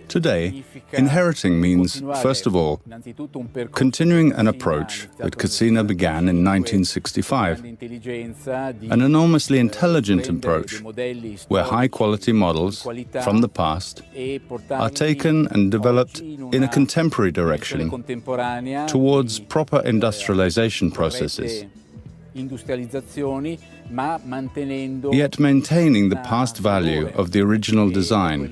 Today, inheriting means, first of all, continuing an approach that Cassina began in 1965, an enormously intelligent approach where high-quality models from the past are taken and developed in a contemporary direction towards proper industrialization processes, yet maintaining the past value of the original design,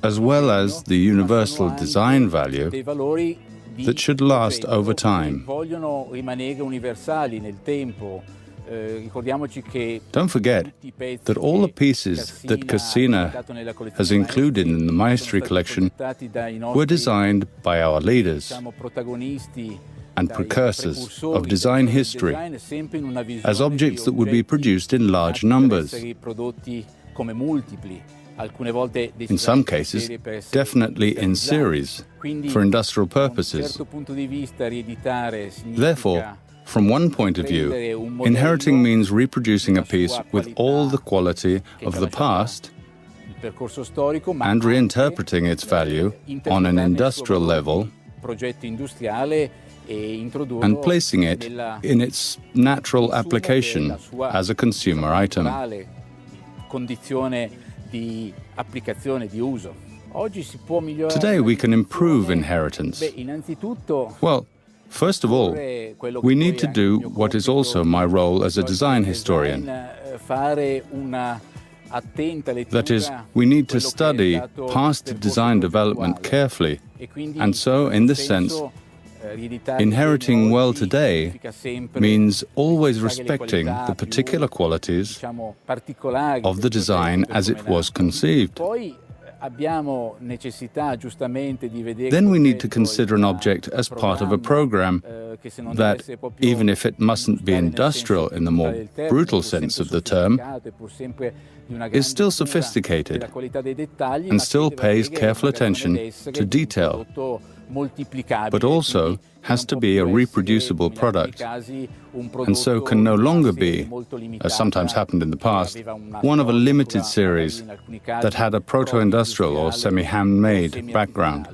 as well as the universal design value that should last over time. Don't forget that all the pieces that Cassina has included in the Maestri collection were designed by our leaders and precursors of design history as objects that would be produced in large numbers. In some cases, definitely in series, for industrial purposes. Therefore, from one point of view, inheriting means reproducing a piece with all the quality of the past and reinterpreting its value on an industrial level and placing it in its natural application as a consumer item. Today we can improve inheritance. Well, first of all, we need to do what is also my role as a design historian. That is, we need to study past design development carefully, and so, in this sense, inheriting well today means always respecting the particular qualities of the design as it was conceived. Then we need to consider an object as part of a program that, even if it mustn't be industrial in the more brutal sense of the term, is still sophisticated and still pays careful attention to detail, but also has to be a reproducible product, and so can no longer be, as sometimes happened in the past, one of a limited series that had a proto-industrial or semi-handmade background.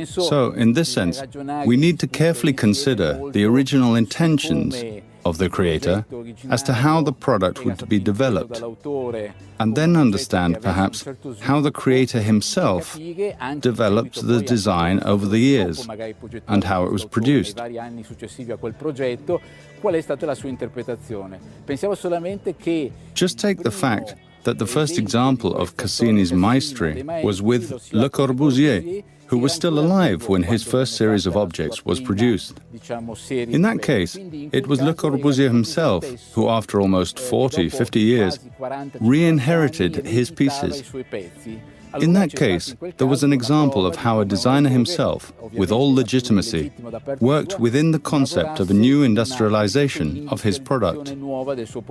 So, in this sense, we need to carefully consider the original intentions of the creator as to how the product would be developed, and then understand, perhaps, how the creator himself developed the design over the years and how it was produced. Just take the fact that the first example of Cassini's Maestri was with Le Corbusier, who was still alive when his first series of objects was produced. In that case, it was Le Corbusier himself who, after almost 50 years, re-inherited his pieces. In that case, there was an example of how a designer himself, with all legitimacy, worked within the concept of a new industrialization of his product.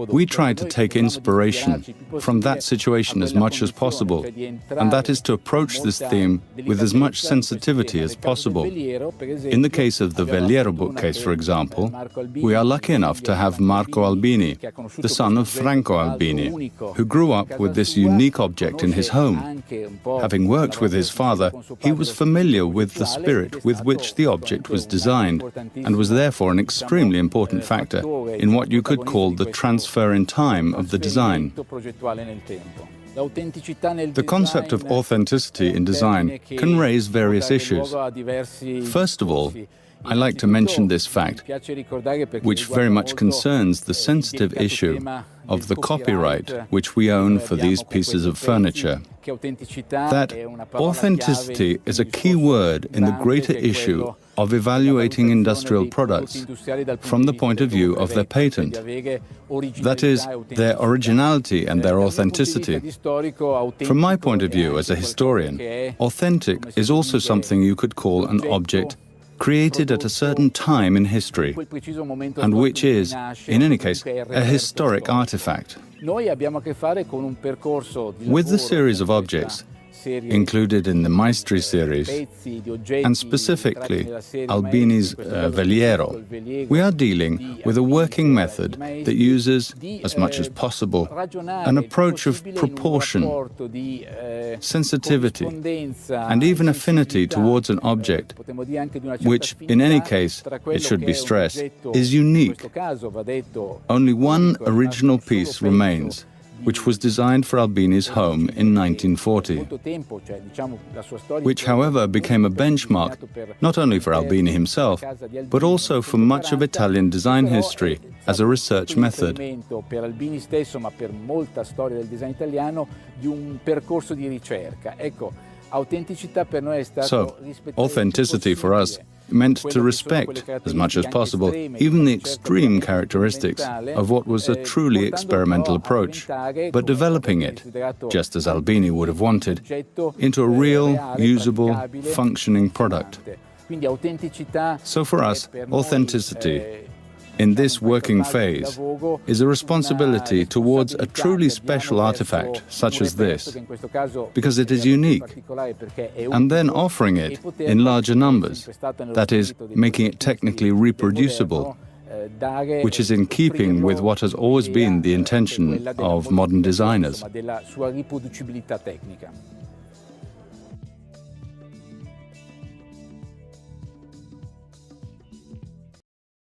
We tried to take inspiration from that situation as much as possible, and that is to approach this theme with as much sensitivity as possible. In the case of the Veliero bookcase, for example, we are lucky enough to have Marco Albini, the son of Franco Albini, who grew up with this unique object in his home. Having worked with his father, he was familiar with the spirit with which the object was designed, and was therefore an extremely important factor in what you could call the transfer in time of the design. The concept of authenticity in design can raise various issues. First of all, I like to mention this fact, which very much concerns the sensitive issue of the copyright which we own for these pieces of furniture. That authenticity is a key word in the greater issue of evaluating industrial products from the point of view of their patent. That is, their originality and their authenticity. From my point of view as a historian, authentic is also something you could call an object created at a certain time in history, and which is, in any case, a historic artifact. With the series of objects, included in the Maestri series, and specifically Albini's Veliero, we are dealing with a working method that uses, as much as possible, an approach of proportion, sensitivity, and even affinity towards an object, which, in any case, it should be stressed, is unique. Only one original piece remains, which was designed for Albini's home in 1940, which, however, became a benchmark not only for Albini himself, but also for much of Italian design history as a research method. So, authenticity for us meant to respect, as much as possible, even the extreme characteristics of what was a truly experimental approach, but developing it, just as Albini would have wanted, into a real, usable, functioning product. So for us, authenticity, in this working phase, is a responsibility towards a truly special artifact such as this, because it is unique, and then offering it in larger numbers, that is, making it technically reproducible, which is in keeping with what has always been the intention of modern designers.